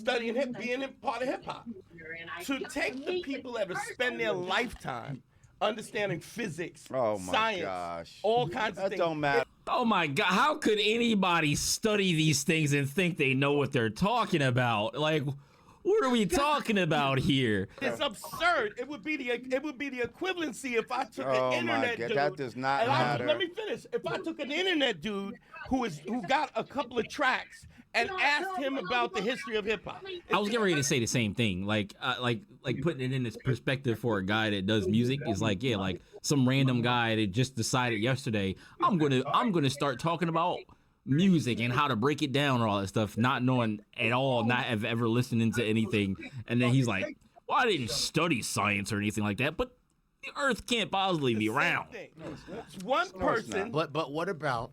studying being part of hip hop. To take the people that have spent their lifetime understanding physics, science, all kinds of things. Don't matter. Oh my God, how could anybody study these things and think they know what they're talking about? Like, what are we talking about here? It's absurd. It would be the equivalency if I took an internet dude. That does not matter. Let me finish. If I took an internet dude who got a couple of tracks and asked him about the history of hip hop. I was getting ready to say the same thing. Like putting it in this perspective for a guy that does music is like, yeah, like some random guy that just decided yesterday, I'm gonna start talking about music and how to break it down or all that stuff, not knowing at all, not have ever listened to anything. And then he's like, well, I didn't study science or anything like that, but the earth can't possibly be round. It's one person. But what about,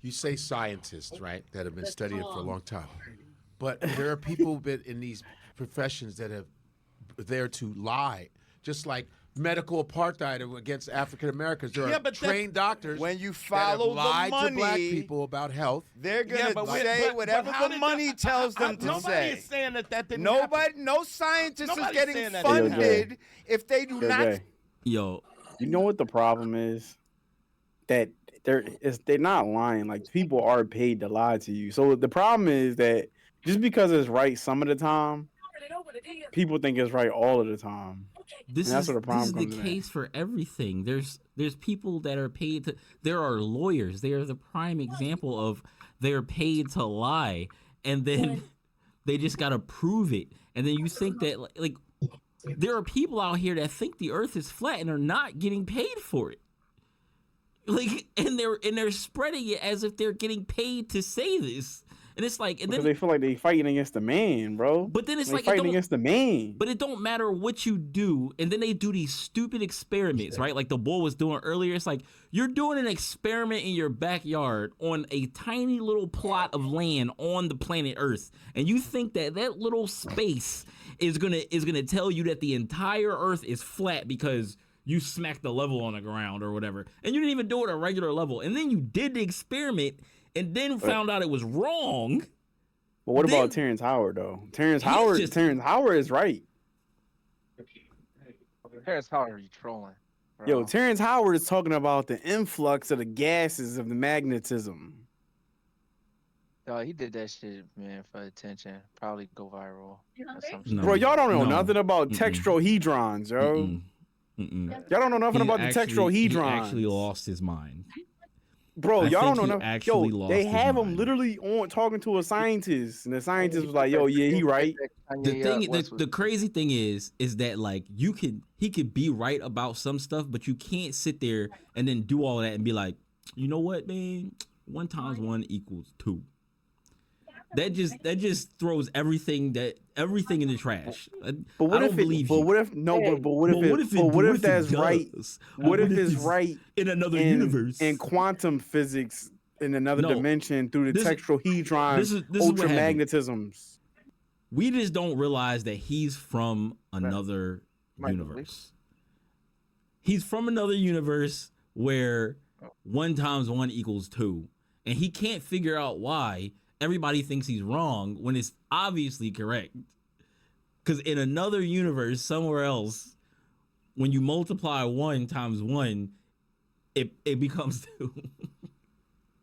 you say scientists, right, that have been studying it for a long time. But there are people in these professions that have there to lie, just like medical apartheid against African Americans. There are trained doctors when you follow that have lied the money, to black people about health. They're gonna say whatever the money tells them to nobody say. Is saying that didn't happen. No scientist Nobody's is getting saying funded if they do not. Yo, you know what the problem is? That they're not lying. Like, people are paid to lie to you. So the problem is that just because it's right some of the time, people think it's right all of the time. This is the case for everything. There's people that are paid to. There are lawyers. They are the prime example of they're paid to lie, and then they just gotta prove it. And then you think that like there are people out here that think the Earth is flat and are not getting paid for it. Like, and they're spreading it as if they're getting paid to say this. And it's like, and because then they feel like they fighting against the man, bro. But then it's they like fighting against the man. But it don't matter what you do, and then they do these stupid experiments, right? Like the bull was doing earlier. It's like you're doing an experiment in your backyard on a tiny little plot of land on the planet Earth, and you think that little space is gonna tell you that the entire Earth is flat because you smacked the level on the ground or whatever, and you didn't even do it at a regular level, and then you did the experiment. And then found out it was wrong. But what about Terrence Howard though? Terrence Howard is right. Terrence Howard, you trolling? Bro. Yo, Terrence Howard is talking about the influx of the gases of the magnetism. Yo, he did that shit, man, for attention. Probably go viral. Bro, y'all don't know nothing about tetrahedrons, yo. Y'all don't know nothing about the tetrahedrons. He actually lost his mind. Bro, y'all don't know nothing. Yo, they have him literally on talking to a scientist, and the scientist was like, "Yo, yeah, he right." The crazy thing is that like he could be right about some stuff, but you can't sit there and then do all that and be like, you know what, man, 1 × 1 = 2. That just throws everything in the trash. But what if that's right? What if it's right in another universe, in quantum physics, in another dimension through the tetrahedron ultramagnetisms? We just don't realize that he's from another universe. He's from another universe where 1 × 1 = 2, and he can't figure out why everybody thinks he's wrong when it's obviously correct. Because in another universe, somewhere else, when you multiply 1 × 1, it becomes 2.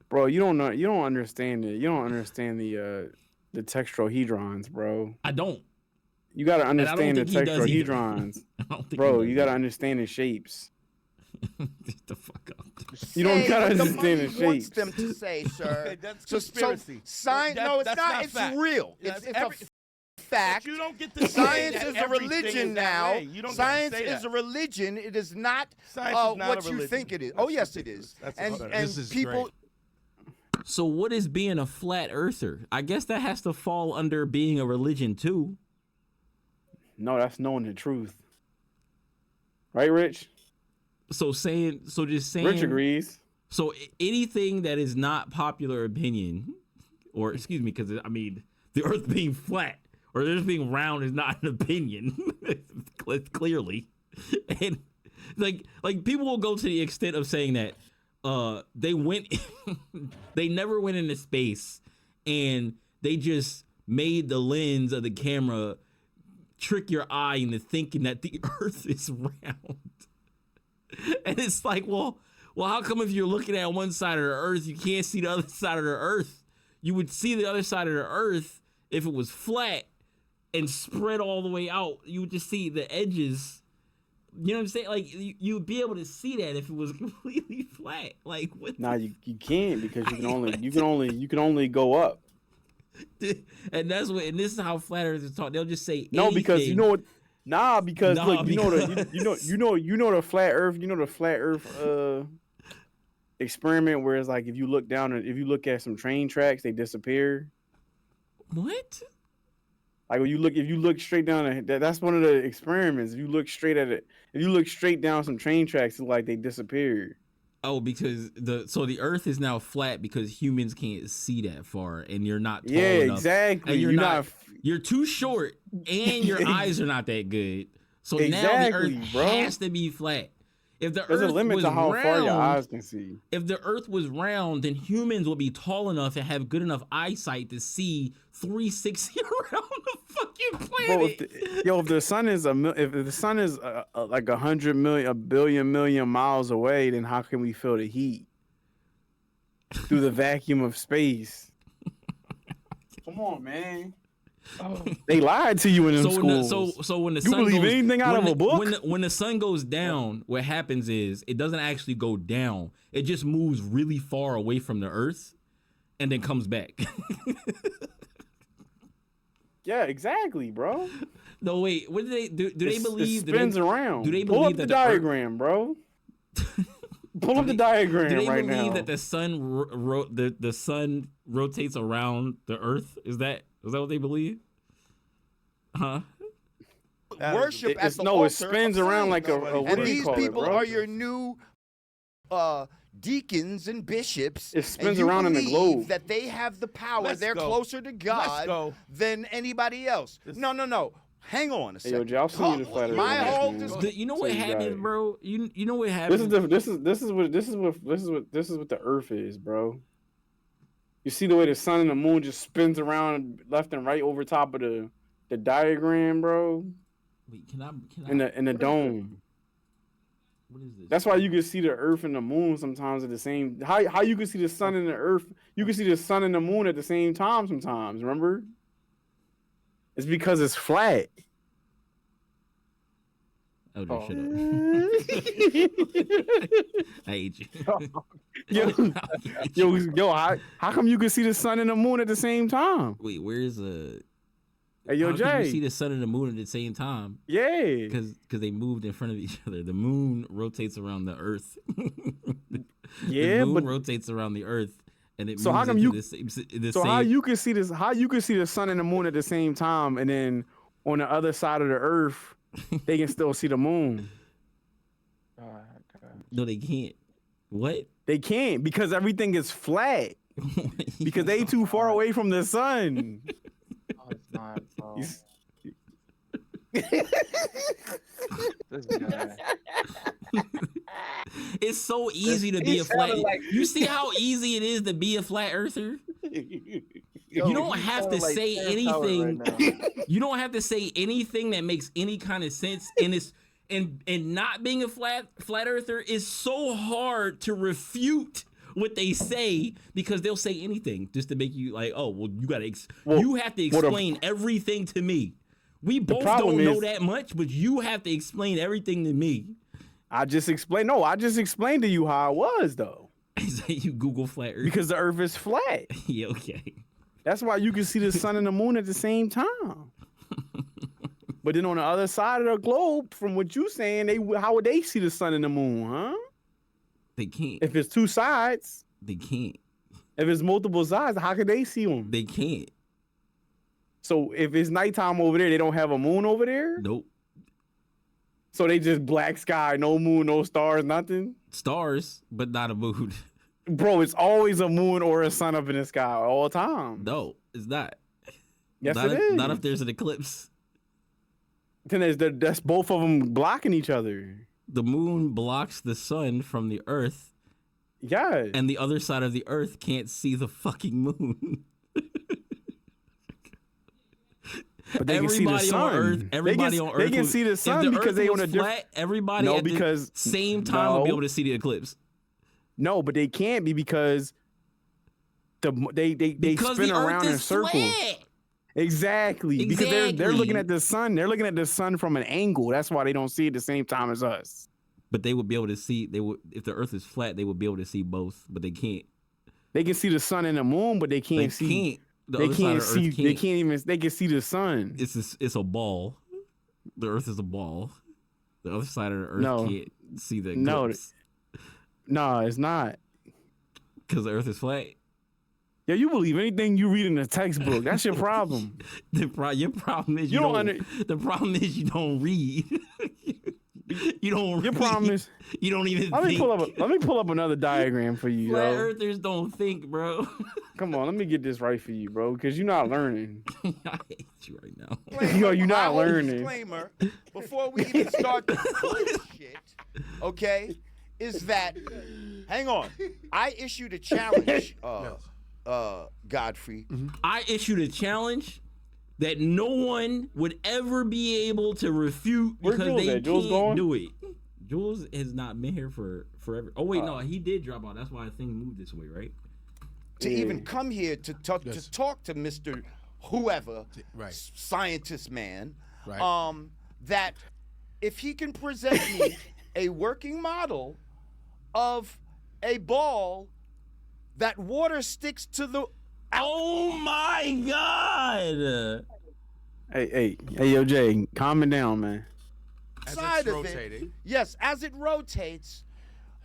Bro, you don't understand it. You don't understand the tetrahedrons, bro. I don't. You gotta understand the tetrahedrons, bro. You gotta understand the shapes. Get the fuck up. You don't gotta understand the shapes. Wants them to say, sir. That's conspiracy. Science? No, it's not. It's real. It's a fact. You don't get to science is a religion now. Science is a religion. It is not what you think it is. Oh yes, it is. And people. So what is being a flat earther? I guess that has to fall under being a religion too. No, that's knowing the truth. Right, Rich? Just saying. Rich agrees. So anything that is not popular opinion, or excuse me, because I mean the Earth being flat or the Earth being round is not an opinion, clearly, and like people will go to the extent of saying that they never went into space, and they just made the lens of the camera trick your eye into thinking that the Earth is round. And it's like, well, how come if you're looking at one side of the Earth, you can't see the other side of the Earth? You would see the other side of the Earth if it was flat and spread all the way out. You would just see the edges. You know what I'm saying? Like you would be able to see that if it was completely flat. Like what? Nah, you can't, because you can only go up. And that's what. And this is how flat earthers talk. They'll just say no, anything. because you know what? Nah, because look, you know the flat Earth. You know the flat Earth experiment where it's like if you look down and if you look at some train tracks, they disappear. What? Like if you look straight down, that's one of the experiments. If you look straight at it, if you look straight down some train tracks, it's like they disappear. Oh, because the Earth is now flat because humans can't see that far, and you're not tall yeah, enough. Exactly. And you're too short, and your eyes are not that good. So now the Earth has to be flat. If the There's Earth a limit was to how round, far your eyes can see. If the Earth was round, then humans would be tall enough and have good enough eyesight to see 360 around the fucking planet. Bro, if the sun is like 100 million, a billion miles away, then how can we feel the heat through the vacuum of space? Come on, man. Oh. They lied to you in schools. So when the you sun believe goes, anything out of a book? When the sun goes down, what happens is it doesn't actually go down. It just moves really far away from the Earth, and then comes back. Yeah, exactly, bro. No, wait. What do they do? Do they believe it spins around? Do they pull believe up that the diagram, bro? Pull up the diagram right now. Do they believe that the sun the sun rotates around the Earth? Is that what they believe? Huh? Worship at the altar. It spins around like a what and do you these call people it, bro? are your new deacons and bishops. It spins around in the globe. That they have the power. They're closer to God than anybody else. No. Hang on a second. Hey, yo, Jay, I'll send you the flat earth. You know what happens, bro? You know what happens? This is what the Earth is, bro. You see the way the sun and the moon just spins around left and right over top of the diagram, bro. Wait, can I in the dome. What is this? That's why you can see the Earth and the moon sometimes at the same. How you can see the sun and the Earth? You can see the sun and the moon at the same time sometimes. Remember? It's because it's flat. Oh, shut up. I hate you. Yo, how come you can see the sun and the moon at the same time? Wait, where's Hey, yo, how Jay. can you see the sun and the moon at the same time? Yeah. Because they moved in front of each other. The moon rotates around the Earth. The moon rotates around the Earth. And it so moves how come you? how you can see this? How you can see the sun and the moon at the same time, and then on the other side of the Earth, they can still see the moon? No, they can't. What? They can't because everything is flat. Because they too far away from the sun. Oh, it's not, bro. This guy. It's so easy to be a flat. You see how easy it is to be a flat earther? You don't have to say anything. You don't have to say anything that makes any kind of sense. And not being a flat earther is so hard to refute what they say, because they'll say anything just to make you like, oh, well, you have to explain everything to me. We both don't know that much, but you have to explain everything to me. I just explained to you how it was, though. You Google flat earth. Because the Earth is flat. Yeah, okay. That's why you can see the sun and the moon at the same time. But then on the other side of the globe, from what you're saying, how would they see the sun and the moon, huh? They can't. If it's two sides. They can't. If it's multiple sides, how can they see them? They can't. So if it's nighttime over there, they don't have a moon over there? Nope. So they just black sky, no moon, no stars, nothing? Stars, but not a moon. Bro, it's always a moon or a sun up in the sky all the time. No, it's not. Yes, it is. Not if there's an eclipse. Then that's both of them blocking each other. The moon blocks the sun from the Earth. Yeah. And the other side of the Earth can't see the fucking moon. But they can see the sun. On Earth, everybody on Earth, they can see the sun because they on a flat. Everybody at the same time will be able to see the eclipse. No, but they can't be because they spin around in circles. Exactly. Because they're looking at the sun. They're looking at the sun from an angle. That's why they don't see it at the same time as us. But they would be able to see. They would, if the Earth is flat, they would be able to see both. But they can't. They can see the sun and the moon, but they can't see. They can't see. They can't even. They can see the sun. It's a ball. The Earth is a ball. The other side of the Earth can't see the eclipse. No, it's not. Because the Earth is flat. Yeah, you believe anything you read in the textbook. That's your problem. Your problem is you don't. The problem is you don't read. You don't. Your problem is you don't even. Let me pull up another diagram for you. Flat Earthers don't think, bro. Come on, let me get this right for you, bro, because you're not learning. I hate you right now. You're not learning. Disclaimer before we even start the bullshit, okay, is that hang on. I issued a challenge, Godfrey. Mm-hmm. I issued a challenge that no one would ever be able to refute because they can't do it. Jules has not been here for forever. Oh wait, no, he did drop out. That's why the thing moved this way, right? To even come here to talk to Mr. Whoever, scientist man, that if he can present me a working model of a ball that water sticks to the. Oh my God! Hey, yo, Jay, calm it down, man. Side of rotating. Yes, as it rotates,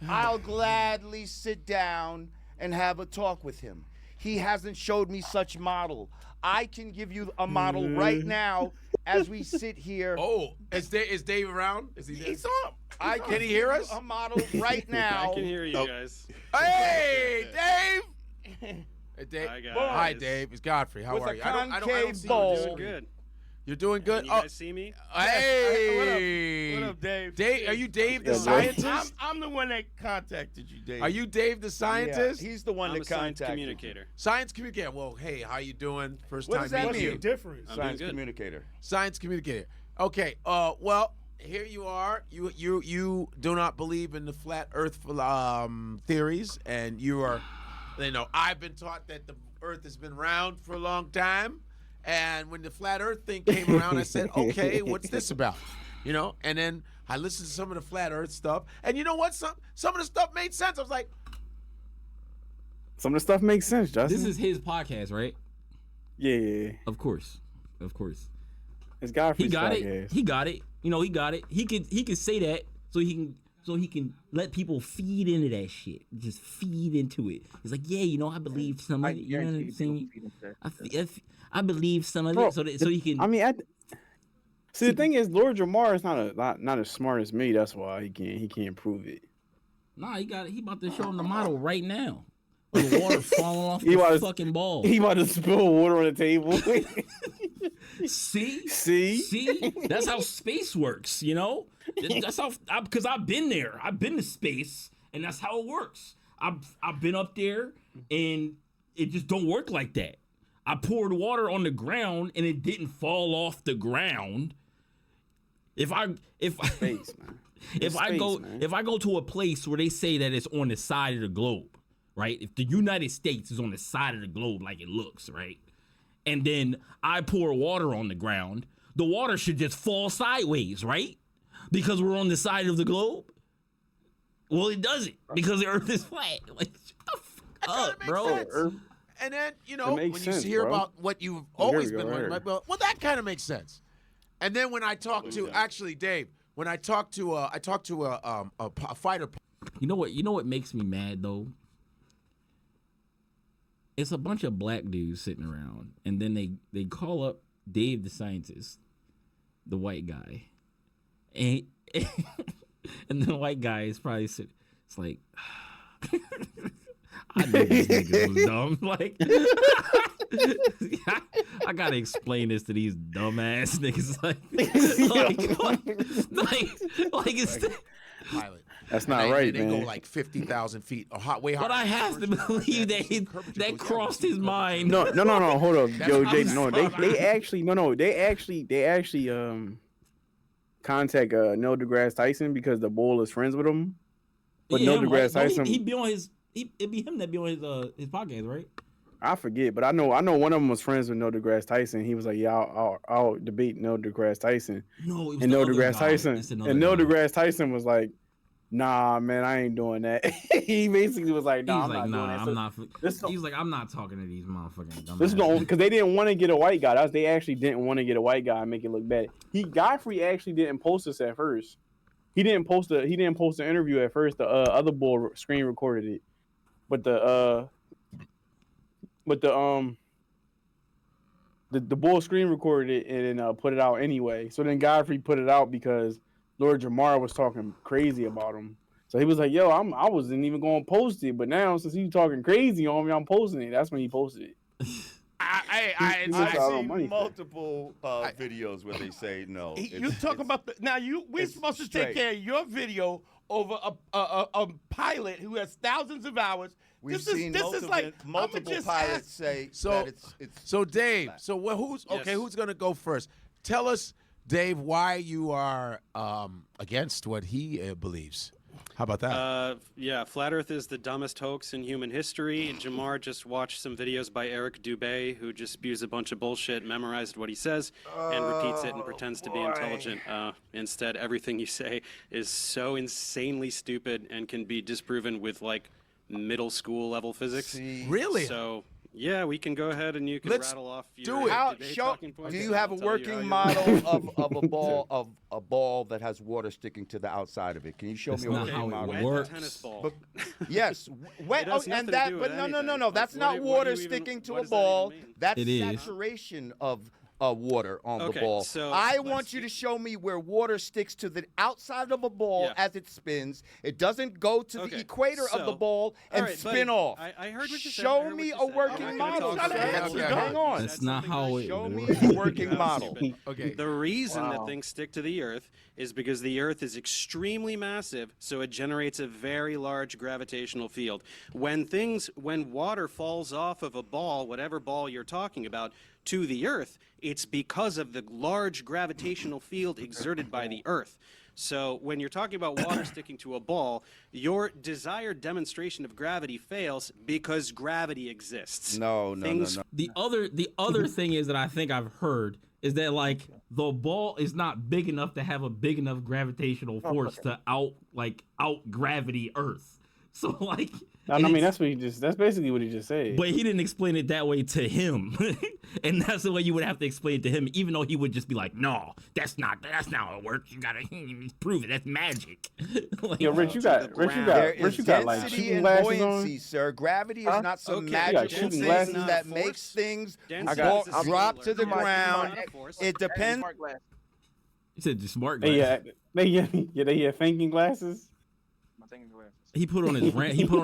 I'll gladly sit down and have a talk with him. He hasn't showed me such model. I can give you a model right now as we sit here. Oh, is Dave around? Is he there? He's on. Can he hear us? A model right now. I can hear you guys. Hey, Dave. Hey, Dave. Hi, guys. Hi, Dave. It's Godfrey. How are you? I don't see you. Doing good. You're doing good. Can you guys see me? Hey. What up, Dave? Dave, are you Dave the scientist? I'm the one that contacted you, Dave. Are you Dave the scientist? Yeah, he's the one that science contacted communicator. Science communicator. Well, hey, how you doing? First What time does that meeting mean? you. Different. Science communicator. Science communicator. Okay. Well, here you are. You do not believe in the flat Earth theories, and you are. I've been taught that the Earth has been round for a long time. And when the flat Earth thing came around, I said, okay, what's this about? And then I listened to some of the flat Earth stuff. And you know what? Some of the stuff made sense. I was like, some of the stuff makes sense, Justin. This is his podcast, right? Yeah. Of course. It's Godfrey's podcast. He got it. He got it. He could say that so he can let people feed into that shit. Just feed into it. It's like, yeah, I believe some of it. You know what I'm saying? I believe some of it, so he can. I mean, see, the thing is, Lord Jamar is not as smart as me. That's why he can't prove it. Nah, he about to show him the model right now. The water falling off the fucking ball. He about to spill water on the table. See, that's how space works. That's how. Because I've been there. I've been to space, and that's how it works. I've been up there, and it just don't work like that. I poured water on the ground and it didn't fall off the ground. If I go to a place where they say that it's on the side of the globe, right? If the United States is on the side of the globe like it looks, right? And then I pour water on the ground, the water should just fall sideways, right? Because we're on the side of the globe. Well, it doesn't because the Earth is flat. Like, shut the fuck up, bro. And then, when you hear about what you've always been learning, well, that kind of makes sense. And then when I talk to, actually, Dave, when I talk to a fighter. You know what makes me mad, though? It's a bunch of black dudes sitting around, and then they call up Dave the scientist, the white guy. And the white guy is probably sitting, it's like... I knew these niggas was dumb. Like, I gotta explain this to these dumbass niggas. Like it's. Pilot. That's not right, they man. They go like 50,000 feet, way higher. But I have to believe that crossed his mind. No, hold up, yo, Jay. No, they actually contact Neil deGrasse Tyson because the bull is friends with him. But Neil deGrasse Tyson, he be on his. It'd be him that be on his podcast, right? I forget, but I know one of them was friends with Neil deGrasse Tyson. He was like, "Yeah, I'll debate Neil deGrasse Tyson." No, it was and the Neil other deGrasse guy. Tyson, and Neil deGrasse Tyson was like, "Nah, man, I ain't doing that." He basically was like, "Nah, I'm not doing that." He's like, I'm not talking to these motherfucking. This is the only because they didn't want to get a white guy. They actually didn't want to get a white guy and make it look bad. Godfrey actually didn't post this at first. He didn't post the interview at first. The other bull screen recorded it, but the bull screen recorded it and then put it out anyway. So then Godfrey put it out because Lord Jamar was talking crazy about him. So he was like, "Yo, I wasn't even going to post it, but now since he's talking crazy on me, I'm posting it." That's when he posted it. I've seen multiple videos where they say no. You talk about we're supposed to take care of your video over a pilot who has thousands of hours. We've seen multiple pilots say that it's. So Dave, who's gonna go first? Tell us, Dave, why you are against what he believes. How about that? Yeah, Flat Earth is the dumbest hoax in human history. Jamar just watched some videos by Eric Dubé, who just spews a bunch of bullshit, memorized what he says, and repeats it and pretends to be intelligent. Instead, everything you say is so insanely stupid and can be disproven with, like, middle school level physics. Really? So... yeah, we can go ahead and you can rattle off your talking points. Do you have a working model of a ball that has water sticking to the outside of it? Can you show me a working model? It works. Tennis ball. Yes, wet. No. That's not water sticking to a ball. That's saturation of water on the ball. So I want you to show me where water sticks to the outside of a ball as it spins. It doesn't go to the equator of the ball and spin off. I heard what you said. Show me a working model. Hang on. That's not how it Show me a working model. Okay. The reason that things stick to the Earth is because the Earth is extremely massive, so it generates a very large gravitational field. When water falls off of a ball, whatever ball you're talking about, to the Earth, it's because of the large gravitational field exerted by the Earth. So when you're talking about water sticking to a ball, your desired demonstration of gravity fails because gravity exists. No. The other thing is that I think I've heard is that, like, the ball is not big enough to have a big enough gravitational force to out gravity Earth. So, like, I mean, that's basically what he just said. But he didn't explain it that way to him. And that's the way you would have to explain it to him, even though he would just be like, "No, that's not how it works. You gotta prove it. That's magic." Like, yo, Rich, you got like shooting glasses buoyancy, on? Sir. Gravity is not some magical thing that makes things drop to the ground. It depends. He said the smart glasses. They have thinking glasses. He put on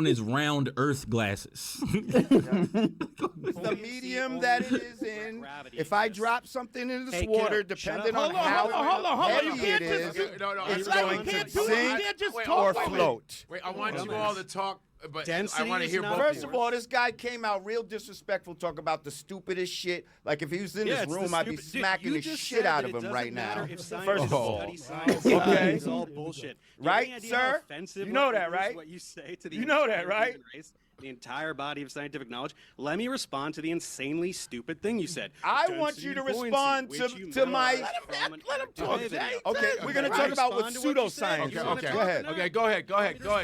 his round Earth glasses. The medium that it is in. If I drop something in this water, depending on how heavy it is, it's going to sink or float. Wait, I want you all to talk. But density I want to hear both. First of all, this guy came out real disrespectful, talk about the stupidest shit. Like if he was in this room, I'd be smacking the shit out of him right now. First of all, okay, it's all bullshit. Right, sir? You know that, right? What you say to the you know that, right? The entire body of scientific knowledge. Let me respond to the insanely stupid thing you said. I want you to respond to my. Let him talk. Okay, we're gonna talk about what pseudoscience. Okay, go ahead,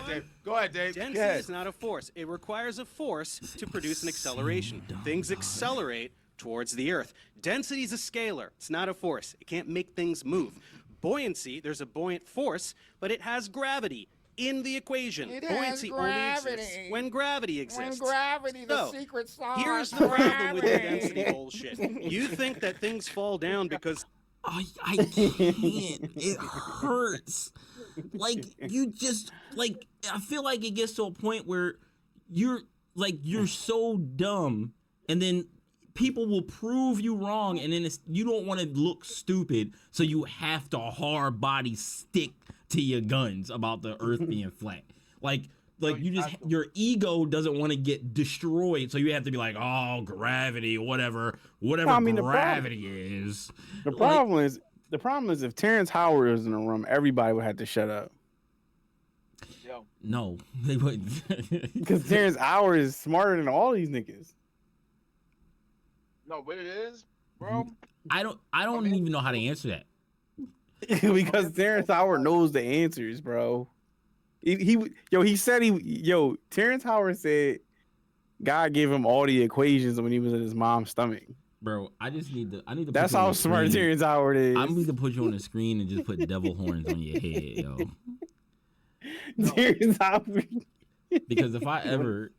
Dave. Go ahead, Dave. Density is not a force. It requires a force to produce an acceleration. Things accelerate towards the Earth. Density is a scalar. It's not a force. It can't make things move. Buoyancy, there's a buoyant force, but it has gravity. In the equation, buoyancy only exists when gravity exists. When gravity, the secret sauce. Here's the problem with the density bullshit. You think that things fall down because... I can't. It hurts. Like, you just, like, I feel like it gets to a point where you're like you're so dumb, and then people will prove you wrong, and then you don't want to look stupid, so you have to hard body stick to your guns about the earth being flat. Like you just, your ego doesn't want to get destroyed, so you have to be like, oh, gravity, whatever gravity is. The problem is if Terrence Howard was in the room, everybody would have to shut up. No, they wouldn't. Because Terrence Howard is smarter than all these niggas. No, but it is, bro. I don't even know how to answer that. Because Terrence Howard knows the answers, bro. Terrence Howard said God gave him all the equations when he was in his mom's stomach. Bro, I need to. That's how smart Terrence Howard is. I need to put you on the screen and just put devil horns on your head, yo. Terrence Howard. Because if I ever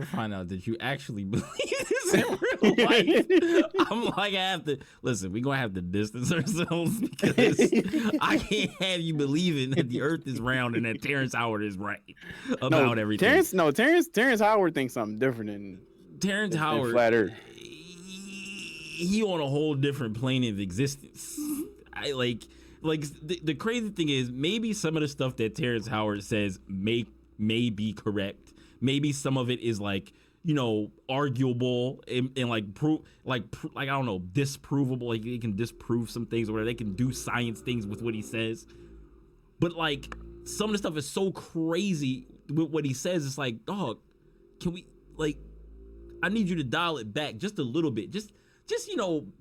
find out that you actually believe this in real life, I'm like, I have to listen. We're gonna have to distance ourselves because I can't have you believing that the Earth is round and that Terrence Howard is right about everything. Terrence Howard thinks something different than Terrence Howard. Flat Earth. He on a whole different plane of existence. The crazy thing is, maybe some of the stuff that Terrence Howard says may be correct. Maybe some of it is like, arguable and I don't know, disprovable. Like they can disprove some things, or whatever. They can do science things with what he says. But like some of the stuff is so crazy with what he says. It's like, dog, can we I need you to dial it back just a little bit. Just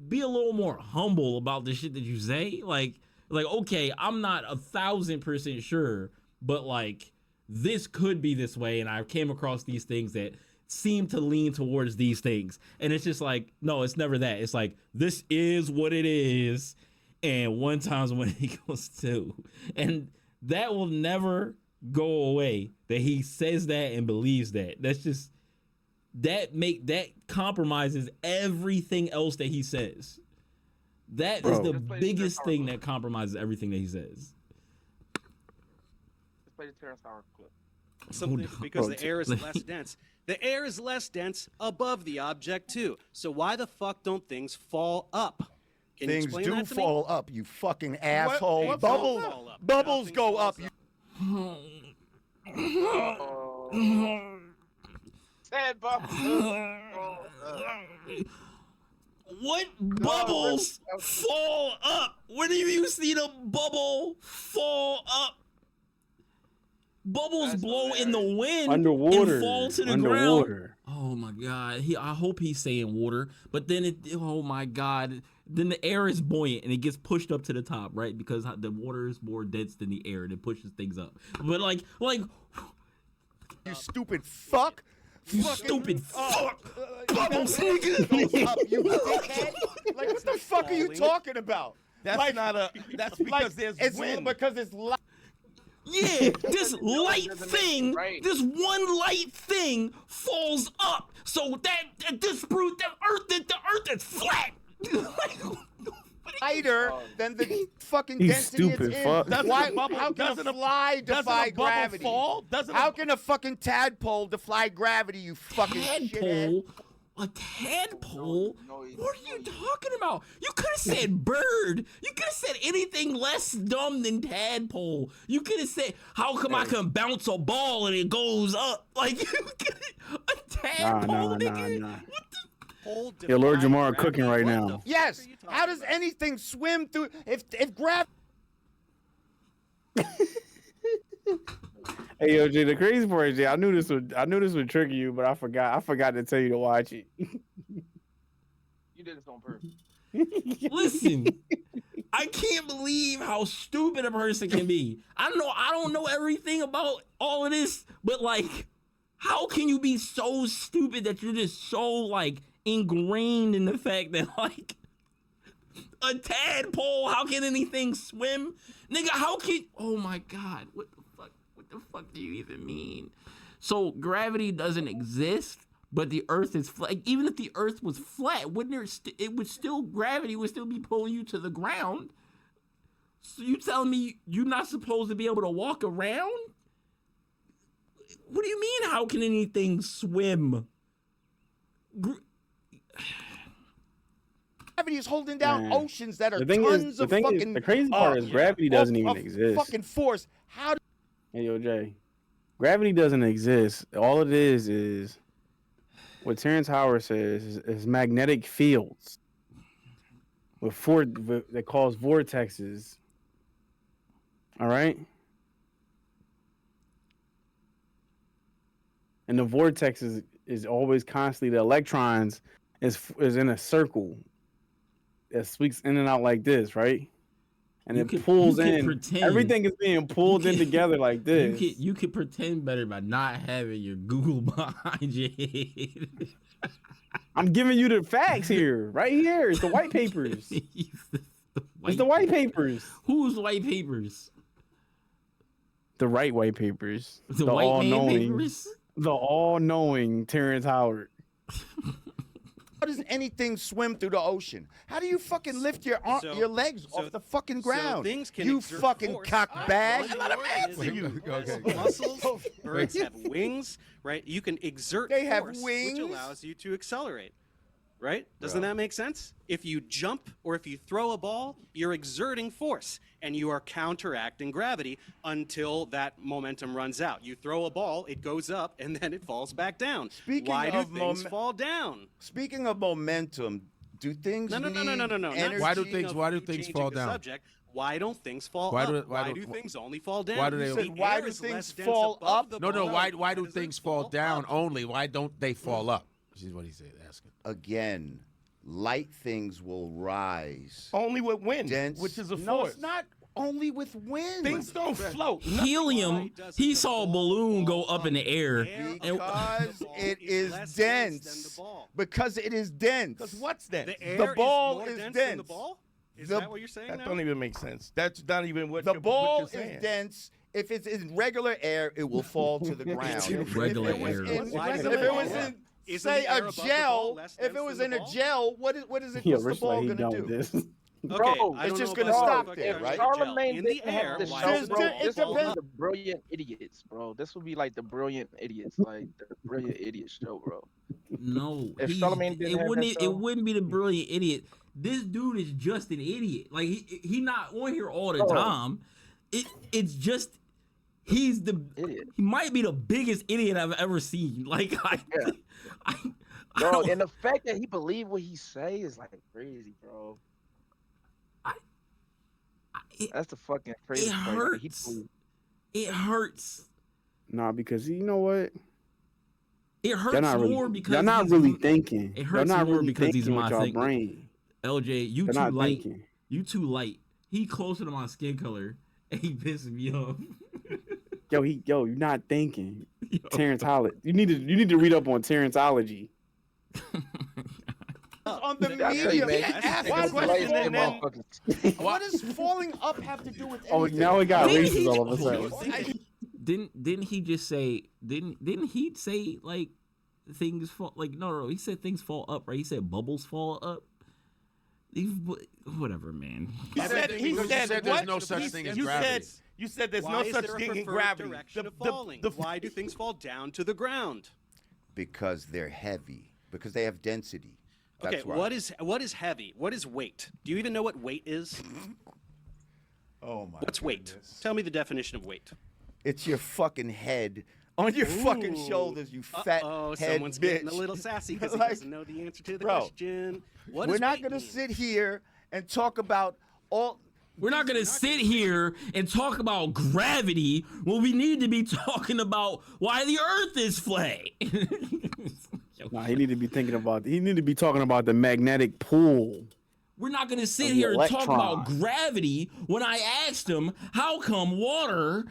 be a little more humble about the shit that you say. Like okay, I'm not 1,000% sure, but like this could be this way, and I came across these things that seem to lean towards these things, and it's just like, no, it's never that. It's like, this is what it is, and one time's when it equals two, and that will never go away. That he says that and believes that. That's just that compromises everything else that he says. That is the biggest thing that compromises everything that he says. Let's play the Terrence Howard clip. Because the air is less dense. The air is less dense above the object too. So why the fuck don't things fall up? Can you things explain do that to fall me? up, you fucking asshole. What Bubbles go up. Sad bubbles. What bubbles fall up? When have you seen a bubble fall up? Bubbles blow in the wind underwater and fall to the ground. Oh my god! I hope he's saying water, but then oh my god! Then the air is buoyant and it gets pushed up to the top, right? Because the water is more dense than the air and it pushes things up. But like you stupid fuck. You stupid fuck! Bubbles, nigga! You dickhead! Like, what the fuck are you talking about? That's because there's wind. Because it's light. Yeah, this light thing, this one light thing falls up, so that disproves the Earth is flat. Lighter than the fucking you density stupid it's fuck. in. How can a fly defy gravity? How can a fucking tadpole defy gravity, you fucking shithead? A tadpole? What are you talking about? You could have said bird. You could have said anything less dumb than tadpole. You could have said, how come I can bounce a ball and it goes up? Like, a tadpole, nigga? What the? Yeah, Lord Jamar cooking right now. Yes. How does anything swim through if gravity? Hey, yo, Jay, the crazy part is, Jay, I knew this would trick you, but I forgot to tell you to watch it. You did this on purpose. Listen, I can't believe how stupid a person can be. I don't know everything about all of this, but like, how can you be so stupid that you're just so like ingrained in the fact that like a tadpole, how can anything swim? Nigga, how can, oh my God, what the fuck do you even mean? So gravity doesn't exist, but the Earth is flat. Like, even if the Earth was flat, gravity would still be pulling you to the ground. So you telling me you're not supposed to be able to walk around? What do you mean? How can anything swim? Gravity is holding down oceans that are the thing tons is, of fucking. The crazy part is gravity doesn't even exist. Fucking force. How? Hey, yo, Jay. Gravity doesn't exist. All it is what Terrence Howard says is magnetic fields that cause vortexes. All right. And the vortex is always constantly, the electrons is in a circle that sweeps in and out like this, right? And it pulls in. Pretend. Everything is being pulled in together like this. You could pretend better by not having your Google behind your head. I'm giving you the facts here, right here. It's the white papers. It's the white papers. Whose white papers? The right white papers. The white man papers? The all-knowing Terrence Howard. How does anything swim through the ocean? How do you fucking lift your legs off the fucking ground? You fucking cockbag. Muscles. Birds have wings, right? You can exert force, which allows you to accelerate. Right? Doesn't that make sense? If you jump or if you throw a ball, you're exerting force and you are counteracting gravity until that momentum runs out. You throw a ball, it goes up, and then it falls back down. Why do things fall down? Speaking of momentum, do things No. Why do things fall down? Subject. Why don't things fall up? Why do things only fall down? Why do they? Why do things fall up? No. Why do things fall down only? Why don't they fall up? This is what he's asking. Again, light things will rise. Only with wind, which is a force. No, it's not only with wind. Things don't float. Helium, he saw a balloon go up in the air. Because it is dense. Because it is dense. Because what's dense? The ball is dense. Than the ball? Is that what you're saying That now? don't even make sense. That's not even what the ball what you're saying. is dense. If it's in regular air, it will fall to the ground. Regular air. If it was in say a gel, if it was in a gel, what is it? What's the ball gonna do? Okay, it's just gonna stop there, right? Charlemagne in the air. This would be the brilliant idiots, bro. This would be like the brilliant idiots, like the brilliant idiot show, bro. No, if Charlemagne didn't have that show, it wouldn't be the brilliant idiot. This dude is just an idiot. Like he not on here all the time. It's just he's the idiot. He might be the biggest idiot I've ever seen. Like bro, and the fact that he believed what he say is like crazy, bro. That's the fucking crazy part. It hurts. Nah, because you know what? It hurts more because you're not really thinking. It hurts more because he's my brain. LJ, you too light. Thinking. You too light. He closer to my skin color, and he pisses me off. Yo, you're not thinking. Terrence Howard. You need to read up on Terrenceology. On the medium, ask a question and then what does falling up have to do with anything? Oh, now we got racist all of a sudden. Didn't he just say? Didn't he say like things fall? Like no, he said things fall up, right? He said bubbles fall up. Whatever, man. He said there's no such thing as gravity. You said there's no such thing in gravity. Why do things fall down to the ground? Because they're heavy. Because they have density. That's okay, what is heavy? What is weight? Do you even know what weight is? Oh my. What's weight? Tell me the definition of weight. It's your fucking head on your fucking shoulders, you fat head someone's bitch. Getting a little sassy because he doesn't know the answer to the question. We're not gonna sit here and talk about all. We're not going to sit here and talk about gravity when we need to be talking about why the Earth is flat. Nah, he need to be thinking about. He need to be talking about the magnetic pull. We're not going to sit here and talk about gravity when I asked him how come water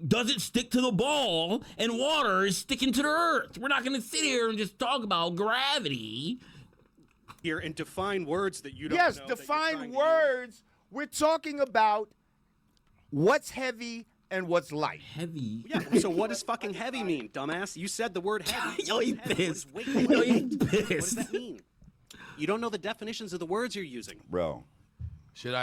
doesn't stick to the ball and water is sticking to the Earth. We're not going to sit here and just talk about gravity. Here and define words that you don't know. Yes, define words. We're talking about what's heavy and what's light. Heavy? Yeah, so what does fucking heavy mean, dumbass? You said the word heavy. Yo, he pissed. What Yo, he pissed. does that mean? You don't know the definitions of the words you're using. Bro, Should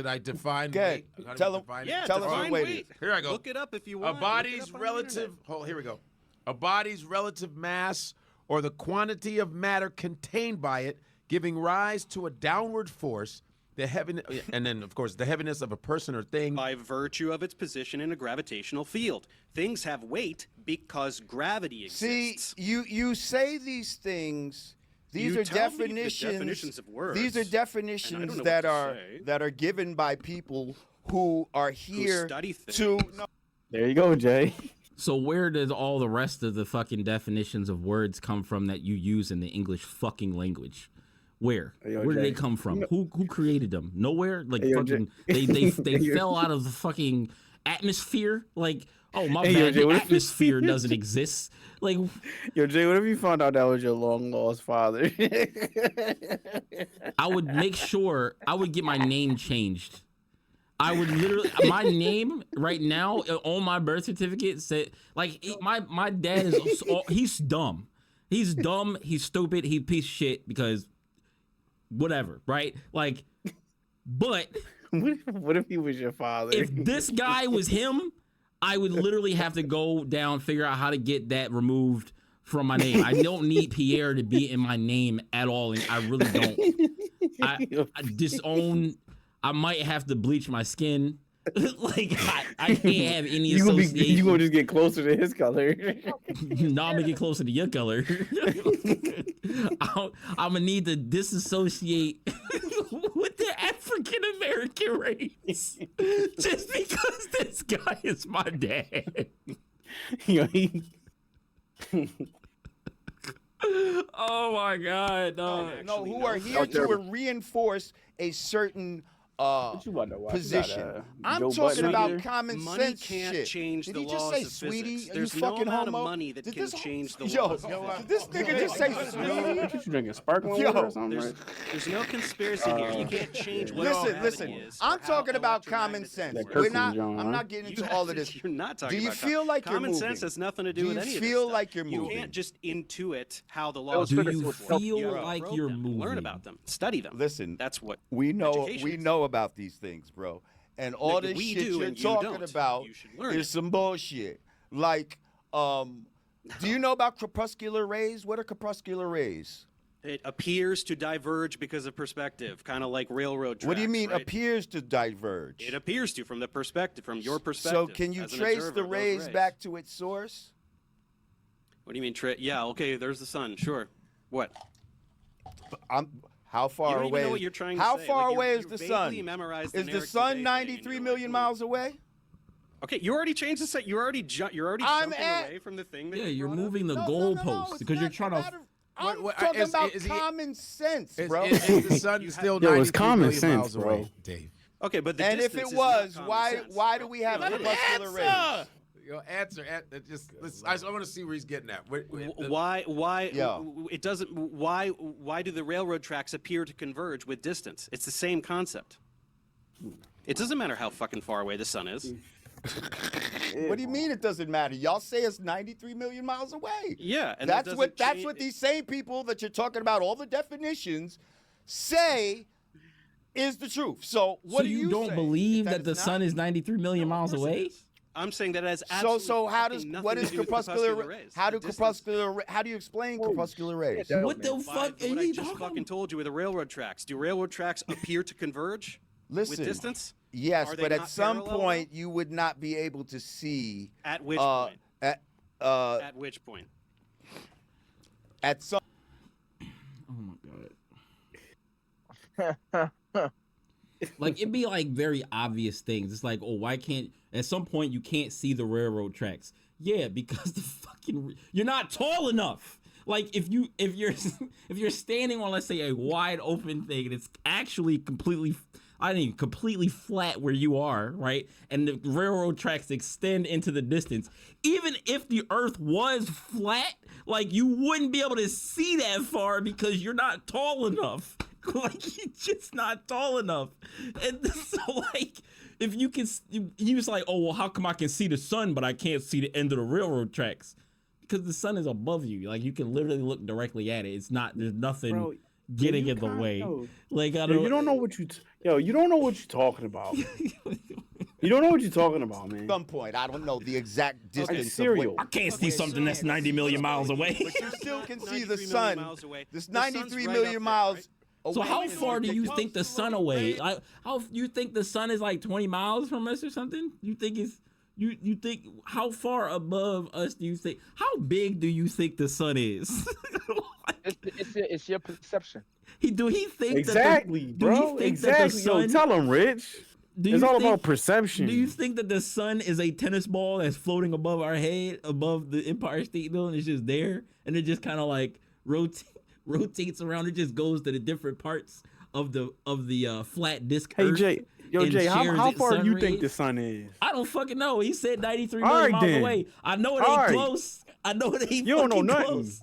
I define Good. weight? Tell them. Yeah, Tell us define what weight weight. is. Here I go. Look it up if you want. A body's relative. Oh, here we go. A body's relative mass, or the quantity of matter contained by it, giving rise to a downward force. And then, of course, the heaviness of a person or thing. By virtue of its position in a gravitational field. Things have weight because gravity exists. See, you say these things. These You are tell me the definitions. definitions of words, These are and I definitions don't know that what to say. are given by people who are here study to. things. No, There you go, Jay. So where does all the rest of the fucking definitions of words come from that you use in the English fucking language? Where? Hey, yo, Where did they Jay. come from? Who created them? Nowhere? Like Hey, yo, fucking Jay. they fell out of the fucking atmosphere? Like, oh my Hey, yo, bad, Jay, the what if- atmosphere doesn't exist. Like, Yo, Jay, what if you found out that was your long lost father? I would make sure I would get my name changed. I would literally, my name right now on my birth certificate said, like, my dad is, he's dumb. He's dumb, he's stupid, he's a piece of shit because whatever, right? Like, but What if he was your father? if this guy was him, I would literally have to go down, figure out how to get that removed from my name. I don't need Pierre to be in my name at all, and I really don't. I disown. I might have to bleach my skin. Like I can't have any association. You gonna just get closer to his color. No, I'm gonna get closer to your color. I'm gonna need to disassociate with the African American race just because this guy is my dad. Yo, Oh my God! no, who are here to reinforce a certain what you about to watch? position. I'm Joe talking Budden about here? common Money sense can't shit. change Did the he just laws say of sweetie? physics. Are There's you no fucking amount of homo? money that Did can this, change the yo, laws of physics. did this nigga just say sweetie? What you drinking? Sparkling Yo, water or something? There's, Right? there's no conspiracy here. You can't change what gravity Listen. is. I'm or how talking about common electromagnetism sense. That works. We're Kirkland not. John, I'm huh? not getting into You all of have- this. You're not talking Do you about feel like you're common moving? sense has nothing to do Do with you any of feel this stuff. like you're You moving? can't just intuit how the Do laws you work. feel You have to like probe you're them, moving? Learn about them. Study them. Listen, That's what we know. education We is. know about these things, bro. And all Like, this we shit do you're and you talking don't. about You should learn is it. some bullshit. Like, do you know about crepuscular rays? What are crepuscular rays? It appears to diverge because of perspective, kind of like railroad tracks. What do you mean right? appears to diverge? It appears to from the perspective, from your perspective. So can you as an trace observer the of those rays back to its source? What do you mean? Yeah, okay. There's the sun. Sure. What? How far You don't away? even know what you're trying to how say. far Like, away you're is the vaguely sun? memorized Is the the Eric sun Dubay thing, 93 and million miles away? Okay, you already changed the set. You're already jumping away from the thing. That Yeah, you you're brought up. moving the No, goalposts it's because you're not trying a to. matter- I'm What- talking is- about is he- common sense, bro. Is the sun still Yo, 93 it's common million sense, miles bro. away, Dave? Okay, but the And if distance it is not was, common why sense. why do we have Let him crepuscular rays? Your answer. I want to see where he's getting at. Why Yeah. it doesn't why do the railroad tracks appear to converge with distance? It's the same concept. It doesn't matter how fucking far away the sun is. What do you mean it doesn't matter? Y'all say it's 93 million miles away. Yeah, and that that's doesn't what change- these same people that you're talking about, all the definitions, say is the truth. So what So do you don't say? believe that it's the not? sun is 93 million No, of miles course it away? is. I'm saying that it has So absolutely how does fucking nothing what to is do with crepuscular? rays. How do The distance- crepuscular? How do you explain crepuscular rays? What the By fuck what are I you just talking fucking about? told you with the railroad tracks. Do railroad tracks appear to converge Listen, with distance? yes, Are they but at not some parallel, point you would not be able to see. At which point? At which point? at some. Oh my god. Like it'd be like very obvious things. It's like, oh, why can't at some point you can't see the railroad tracks? Yeah, because the fucking you're not tall enough. Like if you're standing on, let's say, a wide open thing and it's actually completely flat where you are, right? And the railroad tracks extend into the distance. Even if the earth was flat, like you wouldn't be able to see that far because you're not tall enough. Like you're just not tall enough. And so like if you can, he was like, oh, well, how come I can see the sun, but I can't see the end of the railroad tracks? Because the sun is above you. Like you can literally look directly at it. It's not, there's nothing Bro, getting you in the kinda way. know. Like I Yo, don't. you don't know what Yo, you don't know what you're talking about. You don't know what you're talking about, man. At some point, I don't know the exact distance. Cereal. I can't see something that's 90 million miles away. But you still can see the 93 million sun. miles away. This The sun's 93 right million up there, miles. right? Away. So how far do you think the sun away? How you think the sun is like 20 miles from us or something? You think it's you think how far above us do you think? How big do you think the sun is? It's your perception. He think Exactly, that bro. Exactly. Yo, tell him, Rich. It's all about perception. Do you think that the sun is a tennis ball that's floating above our head, above the Empire State Building? It's just there, and it just kind of like rotates around. It just goes to the different parts of the flat disc. Hey Earth Jay, how far do you think the rays. sun is? I don't fucking know. He said 93 All million right, miles then. away. I know it ain't close. I know it ain't You don't know fucking nothing. close.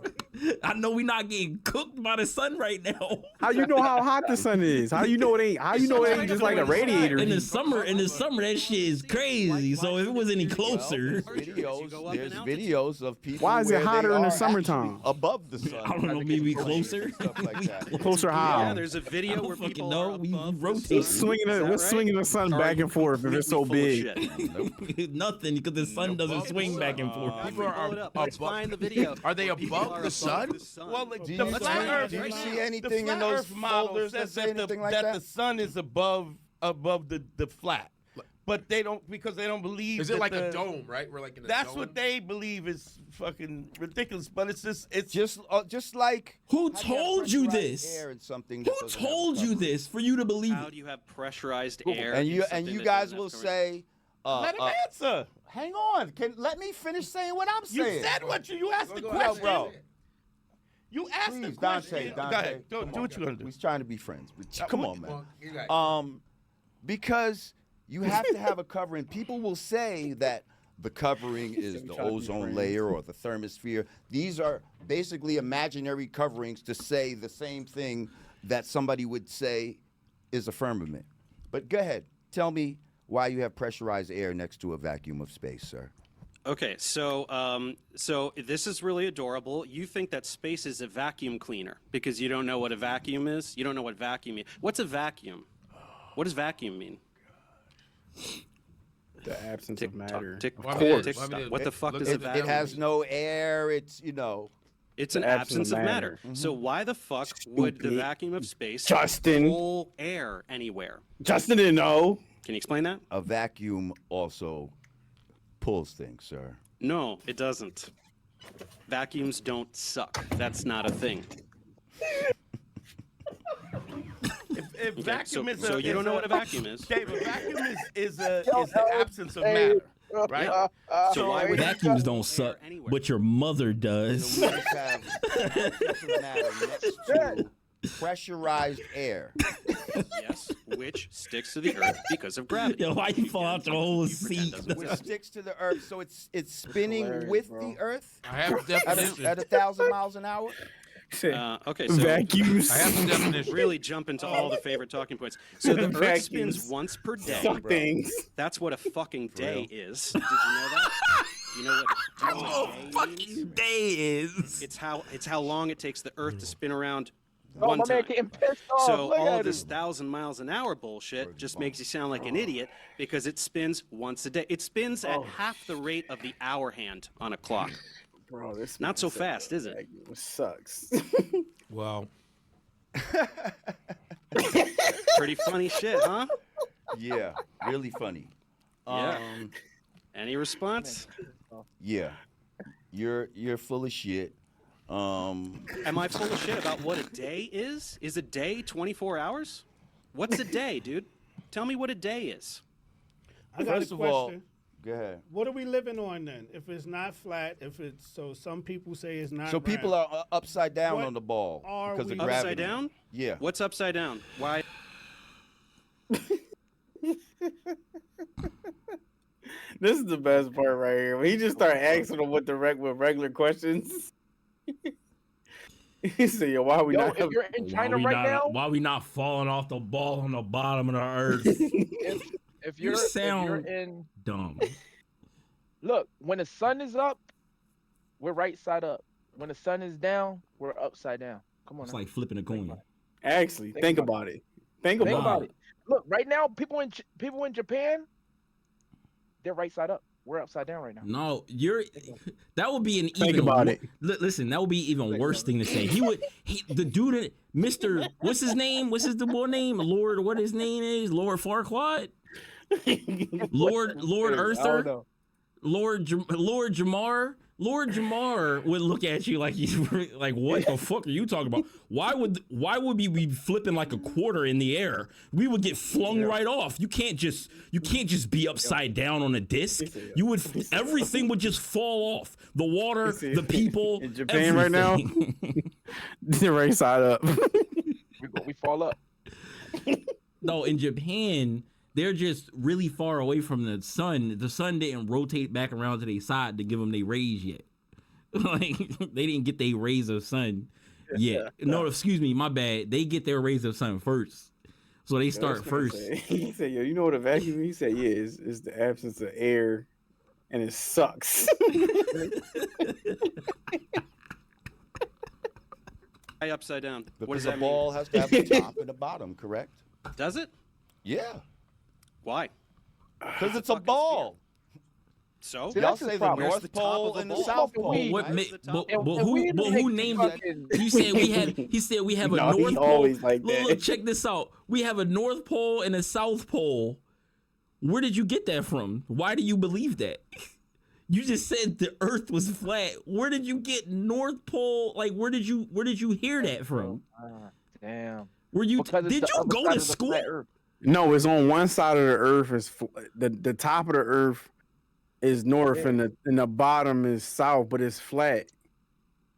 I know we not getting cooked by the sun right now. How you know how hot the sun is? How you know it ain't? How you know it ain't just like a radiator? In the heat? summer, that shit is crazy. So if it was any closer, There's videos of people. Why is it where they hotter in the are summertime? actually above the sun? I don't know, maybe closer. Stuff like that. Closer how? Yeah, there's a video where fucking people know. are We above the rotate. sun. Swinging Is it, that we're right? swinging the sun Or are back you and forth if it's so completely full of big. shit? nothing because the sun doesn't swing back and forth. People are Pull it up. Let's above- find the video. Are they People above are the sun? Well, like, Do the you, flat Earth, do you see the anything flat in those Earth model folders that says say anything like that that? the sun is above the flat, but they don't because they don't believe. Is it that like the, a dome, right? We're like in a That's dome. what they believe is fucking ridiculous. But it's just Just like Who how do told have you pressurized this? air in something Who that doesn't have told you cover? this for you to believe How it? do you have pressurized air? And in you something that guys doesn't will have cover? say, let him answer. hang on, let me finish saying what I'm You saying. said what you asked the Go question, ahead, bro. You asked Please, the question. Dante, Go ahead. Do what you're gonna do. We're trying to be friends. Come on, man. Well, you got it. Because you have to have a covering. People will say that the covering is the ozone layer or the thermosphere. These are basically imaginary coverings to say the same thing that somebody would say is a firmament. But go ahead. Tell me why you have pressurized air next to a vacuum of space, sir. Okay, so this is really adorable. You think that space is a vacuum cleaner because you don't know what a vacuum is. You don't know what vacuum is. What's a vacuum? What does vacuum mean? The absence Tick of matter. tock, tick Of tock, course. tick tock. What the fuck Look is at a It vacuum? has no air. It's, It's an absence of matter. So why the fuck would the Stupid. vacuum of space Justin. pull air anywhere? Justin didn't know. Can you explain that? a vacuum also pulls things, sir. No, it doesn't. Vacuums don't suck. That's not a thing. If vacuum is so you don't know what a vacuum is. Dave, a vacuum is the absence of matter, right? So why would Vacuums don't suck, anywhere? but your mother does. We just have absence of matter next to pressurized air. Yes, which sticks to the earth because of gravity. Yo, why you fall out your whole You pretend seat? doesn't Which sticks to the earth, so it's spinning Hilarious, with bro. the earth I have a definition. at 1,000 miles an hour. Okay, so Vacuums. I have a definition. really jump into all the favorite talking points. So the Earth Vacuums. spins once per day. Suck things. That's what a fucking day is. Did you know that? Do you know what day means? Fucking day is. It's how long it takes the Earth to spin around Oh, one my man time. getting pissed off. So Look all at of this him. 1,000 miles an hour bullshit just makes you sound like an idiot because it spins once a day. It spins at half the rate of the hour hand on a clock. Bro, this Not so man said fast, is it? vacuum sucks. Well, Pretty funny shit, huh? Yeah, really funny. Yeah. Any response? Yeah, you're full of shit. Am I full of shit about what a day is? Is a day 24 hours? What's a day, dude? Tell me what a day is. I got First a of all, question. go ahead. What are we living on then? If it's not flat, if it's so some people say it's not. So people round. are upside down What on the ball are because we- of gravity. Upside down? Yeah. What's upside down? Why? This is the best part right here. When he just started asking them with regular questions. He said, "Yo, why we Yo, not?" if you're in China right now, Why we not falling off the ball on the bottom of the earth? if you're sound- in, Dumb. look, when the sun is up, we're right side up. When the sun is down, we're upside down. Come on, It's now. like flipping a coin. Actually, think about it. Think Think about about it. it. look, right now, people in Japan, they're right side up. We're upside down right now. No, that would be an Think even about it. Listen, that would be even worse thing to say. The dude, Mr. What's his name? What's his the boy name? Lord, what his name is? Lord Farquaad? Lord Earther? Lord Jamar? Lord Jamar would look at you like what the fuck are you talking about? Why would we be flipping like a quarter in the air? We would get flung right off. You can't just be upside down on a disc. Everything would just fall off. The water, the people. In Japan right now, they're right side up. we fall up. No, in Japan, they're just really far away from the sun. The sun didn't rotate back around to their side to give them their rays yet. Like they didn't get their rays of sun yet. No, excuse me, my bad. They get their rays of sun first, so they start first. He said, "Yo, you know what a vacuum?" He said, "Yeah, it's the absence of air, and it sucks." Upside down. What does Because that the ball has to have a top and a bottom, correct? Does it? Yeah. Why? Because it's a ball. So y'all say the North Pole and the South Pole. Who named it? He said we have a North Pole. Look, check this out. We have a North Pole and a South Pole. Where did you get that from? Why do you believe that? You just said the Earth was flat. Where did you get North Pole? Like, where did you hear that from? Damn. Did you go to school? No, it's on one side of the Earth. Is the top of the Earth is north, and the bottom is south, but it's flat.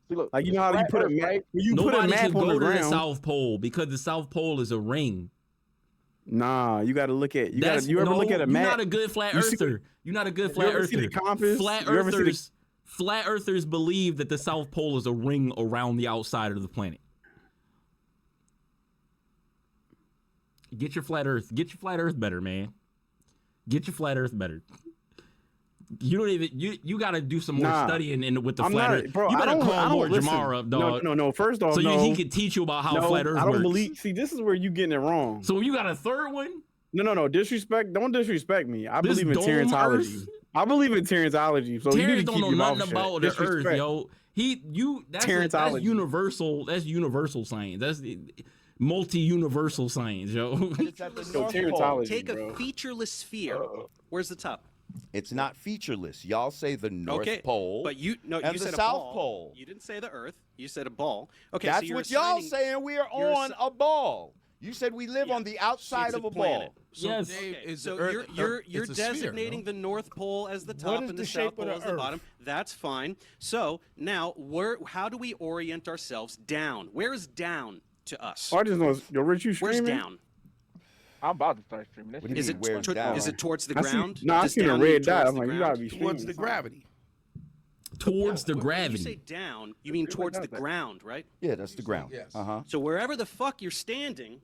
See, look, like you know how you put a map. You put a Nobody map should on go the to the ground. South Pole because the South Pole is a ring. Nah, you got to look at. You ever look at a map? You're not a good flat earther. You're not a good flat earther. See the compass? Flat earthers believe that the South Pole is a ring around the outside of the planet. Get your flat Earth better, man. Get your flat Earth better. You don't even you got to do some more studying with the flat Earth. Bro, you better call Lord listen. Jamar up, dog. No. First off, he could teach you about how flat Earth works. I don't believe. See, this is where you getting it wrong. So you got a third one? No. Disrespect. Don't disrespect me. I believe in Terrentology. I believe in Terrentology. So Terrence you need to keep don't know nothing about the Earth, yo. That's universal. That's universal science. That's multi-universal science, yo. Take a featureless sphere. Where's the top? It's not featureless. Y'all say the North Pole, but you said a South ball. Pole. You didn't say the Earth. You said a ball. Okay, that's so what y'all saying. We are on a ball. You said we live on the outside of a ball. So, yes. So you're designating the North Pole as the top and the South Pole as the bottom. That's fine. So now, how do we orient ourselves down? Where is down to us? I just know, yo, Rich, you streaming? Where's down? I'm about to start streaming this. Is it towards the ground? I seen a red dot. I'm like, you gotta be towards the gravity. Towards the gravity. When you say down, you mean towards the ground, right? Yeah, that's the ground. Yes. So wherever the fuck you're standing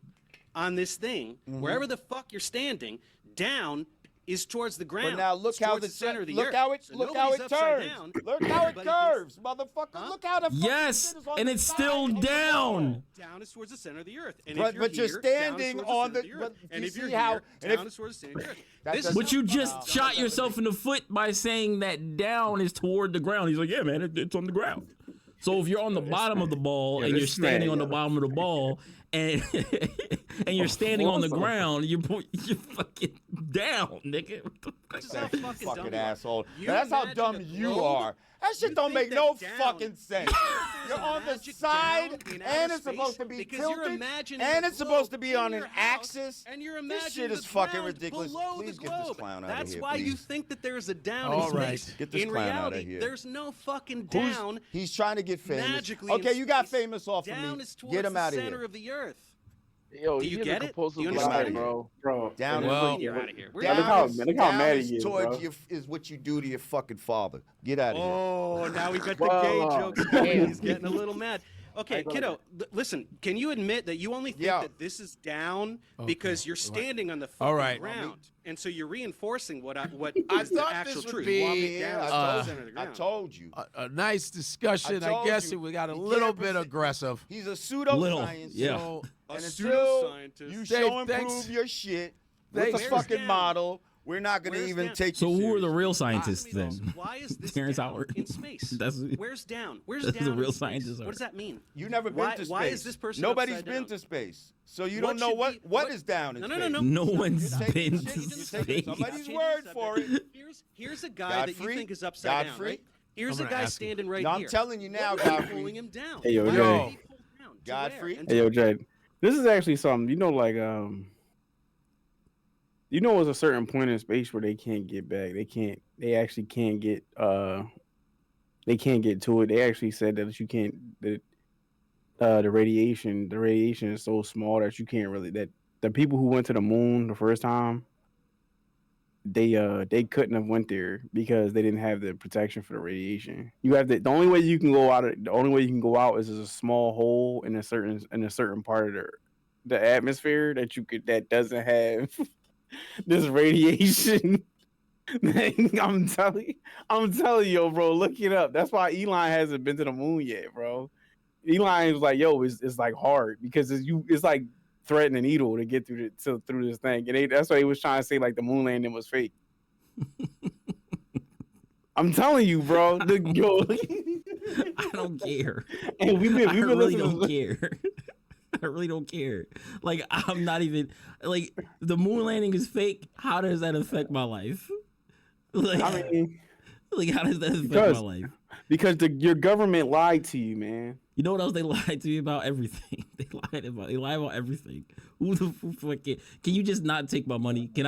on this thing, wherever the fuck you're standing, down is towards the ground. But now look how the center of the look earth. how it So look how it nobody's upside turns. down, Look how it curves, motherfucker. Look how the yes, and it's still down. Down is towards the center of the earth. And but you're standing on the earth. And if you're how down is towards the center of the earth. But you just shot yourself in the foot by saying that down is toward the ground. He's like, yeah, man, it's on the ground. So if you're on the bottom of the ball and you're standing on the bottom of the ball and you're standing on the ground, you're fucking down, nigga. Fucking asshole. That's how dumb you are. That shit don't make no fucking sense. You're on the side, and it's supposed to be tilted, and it's supposed to be on an axis. And you're This shit imagining is the fucking ground ridiculous. below Please the get this globe. clown out of That's here, why you please. think that there's a down All in right. space. Get this in clown out of reality, here. there's no fucking down. He's trying to get famous. Magically Okay, in you got space. famous off of Down me. is towards Get him the out of center here. of the earth. Yo, Do you get it? Do you understand? bro. Down You're out of here. Look how mad he is, towards bro. you is what you do to your fucking father. Get out of here. Oh, now we got the gay jokes going. He's getting a little mad. Okay, kiddo, listen, can you admit that you only think that this is down because you're standing on the fucking ground? And so you're reinforcing what is the actual truth. I told you. A nice discussion. I guess we got a little bit aggressive. He's a pseudoscience. Yeah. So And until pseudoscientist. you show and thanks. prove your shit with a Where's fucking Dan? model, we're not going to Where's even Dan? take So you who are the seriously. real scientists Ask me this. then? Why is this Terrence down Howard. in space? That's Where's down? Where's that's down the in real space? scientists. What does that mean? You never been Why- to space. why is this person Nobody's upside been down? to space, so you What don't know should what be- what what- is down in No, space. no, no, No one's You're taking been shit- to you're taking space. somebody's Changing word the for subject. it. Here's a guy that you Godfrey? think is upside down, Godfrey? right? Here's I'm a gonna guy ask him. standing right No, I'm here. telling you now, What are you Godfrey. pulling him down? Hey, yo, Why Jay. would he pull down? To Godfrey? where? And Hey, to yo, where? Jed. This is actually something, like, there's a certain point in space where they can't get back. They actually can't get, they can't get to it. They actually said that you can't, that the radiation is so small that you can't really, that the people who went to the moon the first time, they couldn't have went there because they didn't have the protection for the radiation. You have the only way you can go out is a small hole in a certain part of the atmosphere that doesn't have this radiation. I'm telling you, bro, look it up. That's why Elon hasn't been to the moon yet, bro. Elon was like, yo, it's like hard because it's like threading a needle to get through this thing. And that's why he was trying to say like the moon landing was fake. I'm telling you, bro. I don't care. And I really don't care. I really don't care. Like, I'm not even like the moon landing is fake. How does that affect my life? Like, I mean, like how does that affect my life? Because your government lied to you, man. You know what else they lied to me about? Everything. They lie about everything. Who the fuck can you just not take my money? Can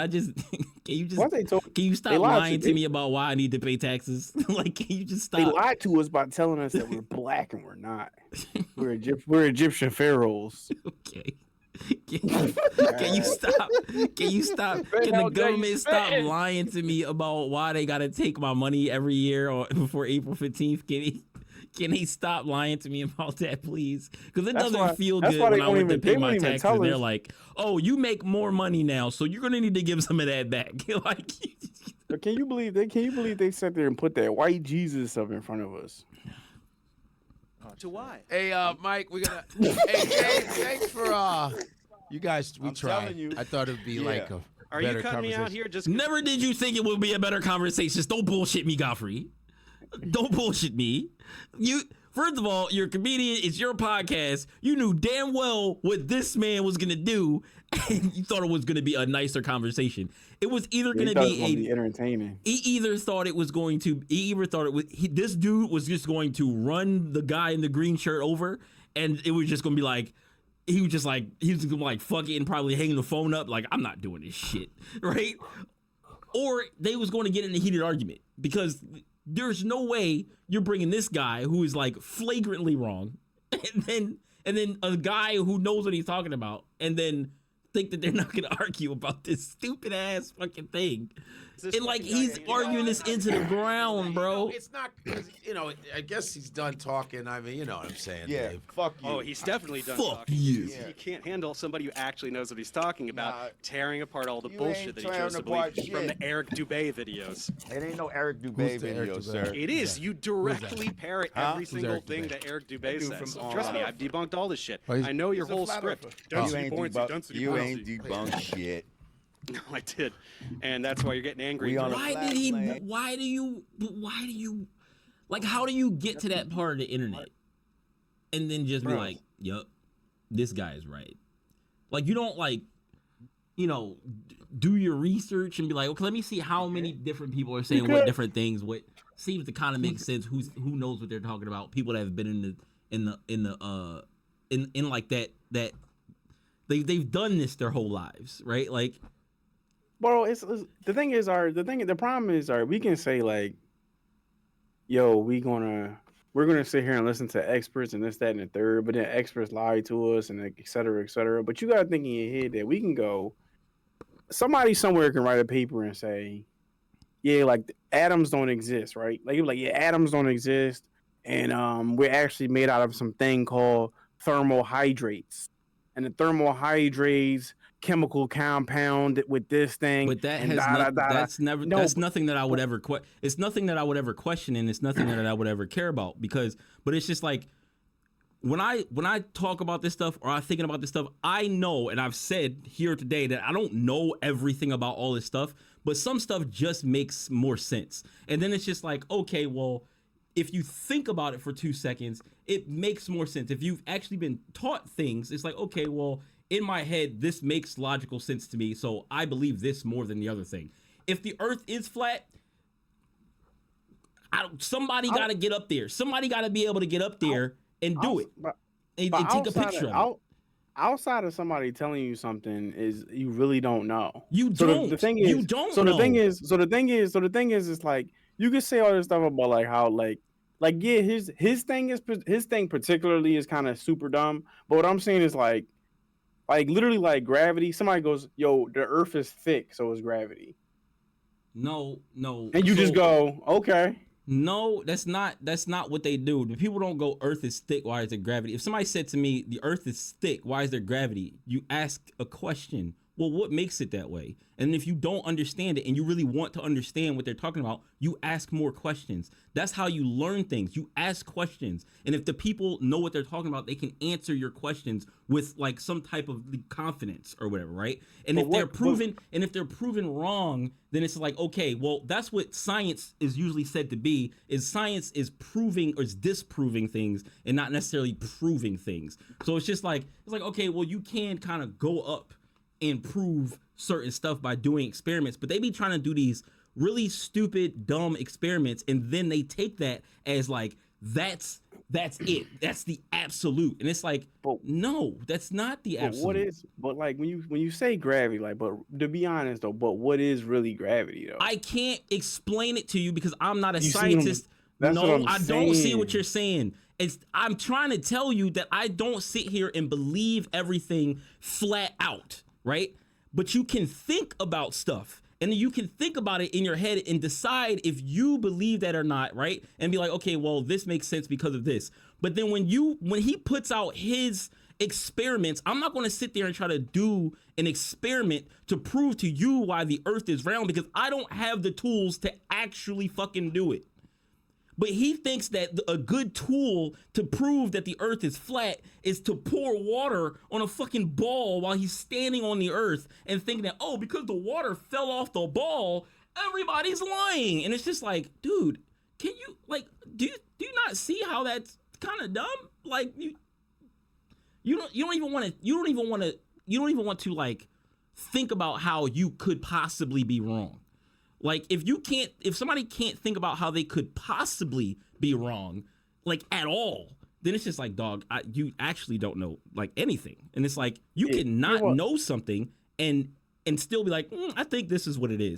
you stop lying to me about why I need to pay taxes? Like, can you just stop? They lied to us by telling us that we're black and we're not. We're Egyptian pharaohs. Okay. Can you stop? Can the government stop lying to me about why they gotta take my money every year or before April 15th? Can they stop lying to me about that, please? Because it doesn't feel good when I went to pay my taxes and they're like, "Oh, you make more money now, so you're gonna need to give some of that back." Like, can you believe they sat there and put that white Jesus up in front of us? To why? Hey, Mike, we're gonna. Hey, Jay, thanks for you guys. We tried. I thought it'd be like a. Are you cutting me out here? Just never did you think it would be a better conversation? Don't bullshit me, Godfrey. Don't bullshit me. First of all, you're a comedian. It's your podcast. You knew damn well what this man was gonna do, and you thought it was gonna be a nicer conversation. It was either gonna be entertaining. He either thought it was going to. This dude was just going to run the guy in the green shirt over, and it was just gonna be like. He was just gonna like fuck it and probably hang the phone up like I'm not doing this shit, right? Or they was going to get in a heated argument because there's no way you're bringing this guy who is like flagrantly wrong, and then a guy who knows what he's talking about, and then think that they're not gonna argue about this stupid ass fucking thing. And like he's arguing this into the ground, bro. It's not, I guess he's done talking. I mean, you know what I'm saying. Yeah, Dave. fuck you. Oh, he's definitely done Fuck talking. you. You can't handle somebody who actually knows what he's talking about, tearing apart all the you bullshit ain't that he tearing chose to apart believe from shit. the Eric Dubé videos. It ain't no Eric Dubé Who's the Eric video, Dubé? sir. It is. You directly parrot every Who's single Eric thing Dubé? that Eric Dubé dude says. from, Trust me, I've debunked all this shit. Oh, he's- I know your He's a whole flat script. earther. Density You points, ain't density you points. ain't debunked shit. No, I did, and that's why you're getting angry. We on a Why flat did he? plane. Why do you? Like, how do you get to that part of the internet and then just be like, "Yup, this guy is right." Like, you don't do your research and be like, "Okay, let me see how many different people are saying what different things. What seems to kind of make sense. Who knows what they're talking about? People that have been in like that they've done this their whole lives, right? Like." Bro, the problem is, we can say like, yo, we're gonna sit here and listen to experts and this, that, and the third, but then experts lie to us and et cetera, et cetera. But you gotta think in your head that we can go, somebody somewhere can write a paper and say, yeah, like atoms don't exist, right? Like you're like, yeah, atoms don't exist, and we're actually made out of something called thermohydrates, and the thermohydrates chemical compound with this thing, but that and that's nothing that I would ever it's nothing that I would ever question, and it's nothing that I would ever care about, but it's just like when I talk about this stuff or I'm thinking about this stuff, I know, and I've said here today that I don't know everything about all this stuff, but some stuff just makes more sense. And then it's just like, okay, well, if you think about it for 2 seconds, it makes more sense. If you've actually been taught things, it's like, okay, well, in my head, this makes logical sense to me, so I believe this more than the other thing. If the earth is flat, somebody got to get up there. Somebody got to be able to get up there and do it and take a picture of it. Outside of somebody telling you something is you really don't know. You don't. The thing is, you don't so know. the thing is, it's like you can say all this stuff about like how like yeah, his thing particularly is kind of super dumb. But what I'm saying is like literally like gravity. Somebody goes, "Yo, the Earth is thick, so is gravity." No. And you just go, "Okay." No, that's not what they do. The people don't go, Earth is thick, why is there gravity? If somebody said to me, the Earth is thick, why is there gravity? You ask a question. Well, what makes it that way? And if you don't understand it and you really want to understand what they're talking about, you ask more questions. That's how you learn things. You ask questions. And if the people know what they're talking about, they can answer your questions with like some type of confidence or whatever, right? And if they're proven wrong, then it's like, okay, well, that's what science is usually said to be, is science is proving or is disproving things and not necessarily proving things. So it's just like, okay, well, you can kind of go up and prove certain stuff by doing experiments, but they be trying to do these really stupid, dumb experiments, and then they take that as like that's it, that's the absolute, and it's like, no, that's not the absolute. But like when you say gravity, like, but to be honest though, but what is really gravity though? I can't explain it to you because I'm not a scientist. No, I don't see what you're saying. I'm trying to tell you that I don't sit here and believe everything flat out. Right? But you can think about stuff and you can think about it in your head and decide if you believe that or not, right? And be like, okay, well, this makes sense because of this. But then when he puts out his experiments, I'm not going to sit there and try to do an experiment to prove to you why the earth is round because I don't have the tools to actually fucking do it. But he thinks that a good tool to prove that the earth is flat is to pour water on a fucking ball while he's standing on the earth and thinking that, oh, because the water fell off the ball, everybody's lying. And it's just like, dude, can you, like, do you not see how that's kind of dumb? Like, you don't even want to like think about how you could possibly be wrong. Like, if somebody can't think about how they could possibly be wrong, like, at all, then it's just like, dog, you actually don't know, like, anything. And it's like, you cannot know something and still be like, I think this is what it is.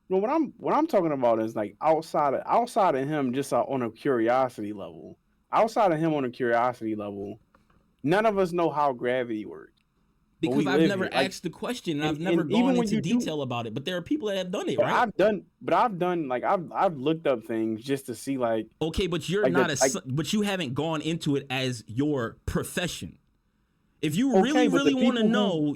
What I'm talking about is, like, outside of him, just on a curiosity level, none of us know how gravity works. Because I've never asked the question and I've never gone into detail about it. But there are people that have done it, right? I've looked up things just to see, like. Okay, but you're but you haven't gone into it as your profession. If you really want to know,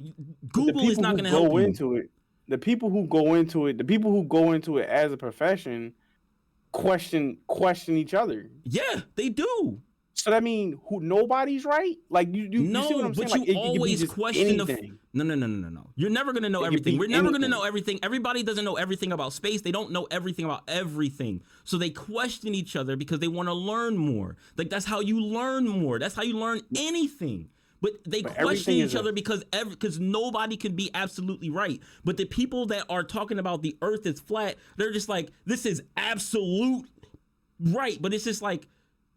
Google is not going to help you. The people who go into it as a profession question each other. Yeah, they do. So that mean nobody's right? Like you no, you see what I'm but saying? you Like, always question No. You're never gonna know everything. We're never gonna know everything. Everybody doesn't know everything about space. They don't know everything about everything. So they question each other because they want to learn more. Like that's how you learn more. That's how you learn anything. But they question each other because nobody can be absolutely right. But the people that are talking about the earth is flat, they're just like, this is absolute right. But it's just like,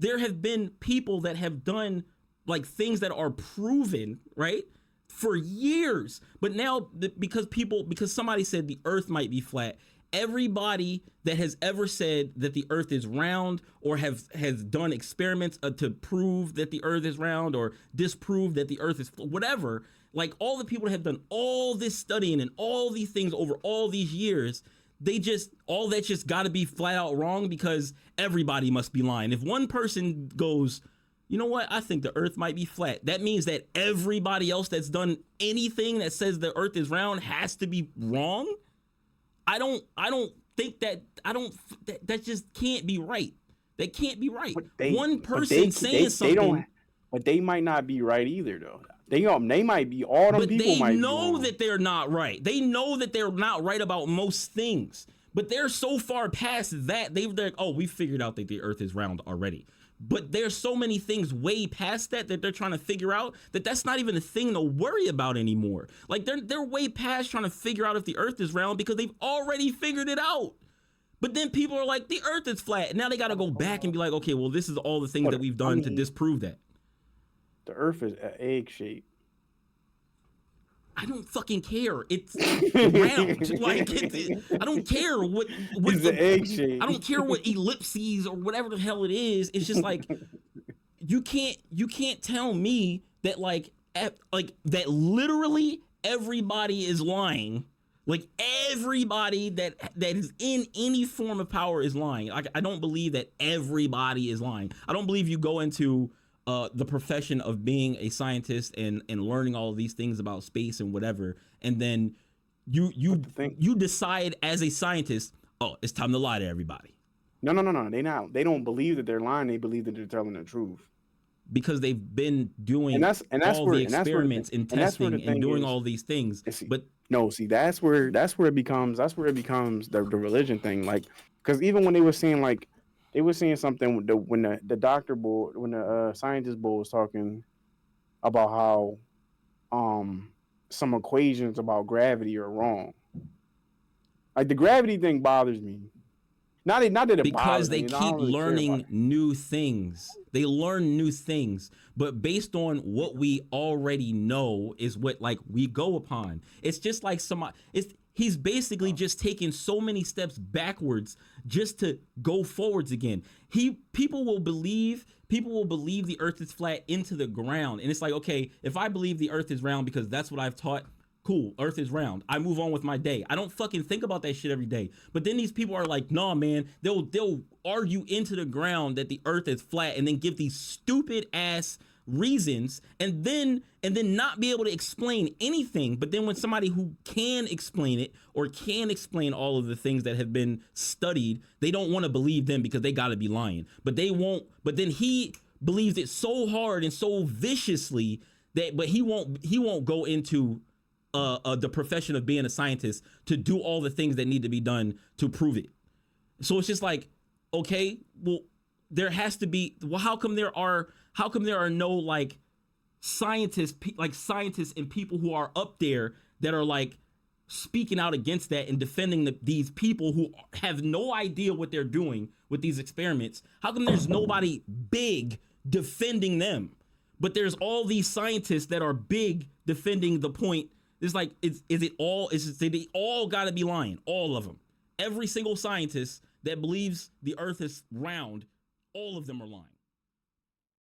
there have been people that have done like things that are proven, right, for years. But now because somebody said the earth might be flat, everybody that has ever said that the earth is round or has done experiments to prove that the earth is round or disprove that the earth is whatever, like all the people that have done all this studying and all these things over all these years, all that's just got to be flat out wrong because everybody must be lying. If one person goes, you know what, I think the earth might be flat, that means that everybody else that's done anything that says the earth is round has to be wrong. I don't think that that just can't be right. That can't be right. One person saying something. But they might not be right either, though. They might be, all them but people they might be know wrong. that they're not right. They know that they're not right about most things. But they're so far past that, they're like, oh, we figured out that the earth is round already. But there's so many things way past that they're trying to figure out that that's not even a thing to worry about anymore. Like they're way past trying to figure out if the earth is round because they've already figured it out. But then people are like, the earth is flat. And now they got to go back and be like, okay, well, this is all the things that we've done to disprove that. The earth is an egg shape. I don't fucking care. It's round. Like I don't care what it's the egg shape. I don't care what ellipses or whatever the hell it is. It's just like you can't tell me that like that literally everybody is lying. Like everybody that is in any form of power is lying. I don't believe that everybody is lying. I don't believe you go into the profession of being a scientist and learning all of these things about space and whatever, and then you decide as a scientist, oh, it's time to lie to everybody. No. They don't believe that they're lying. They believe that they're telling the truth. Because they've been doing all the experiments and testing and doing all these things. But no, see, that's where it becomes the religion thing. Like, because even when they were saying like, they were saying something when the doctor boy, when the scientist boy was talking about how some equations about gravity are wrong. Like the gravity thing bothers me. Not that it because they me. keep learning new things. They learn new things, but based on what we already know is what like we go upon. It's just like he's basically just taking so many steps backwards just to go forwards again. People will believe the earth is flat into the ground. And it's like, okay, if I believe the earth is round because that's what I've taught, cool, earth is round. I move on with my day. I don't fucking think about that shit every day. But then these people are like, nah, man, they'll argue into the ground that the earth is flat and then give these stupid ass reasons and then not be able to explain anything. But then when somebody who can explain it or can explain all of the things that have been studied, they don't want to believe them because they got to be lying. But then he believes it so hard and so viciously but he won't go into the profession of being a scientist to do all the things that need to be done to prove it. So it's just like, okay, well, there has to be. Well, how come there are no like scientists and people who are up there that are like speaking out against that and defending these people who have no idea what they're doing with these experiments? How come there's nobody big defending them, but there's all these scientists that are big defending the point? It's like, they all got to be lying, all of them. Every single scientist that believes the earth is round, all of them are lying.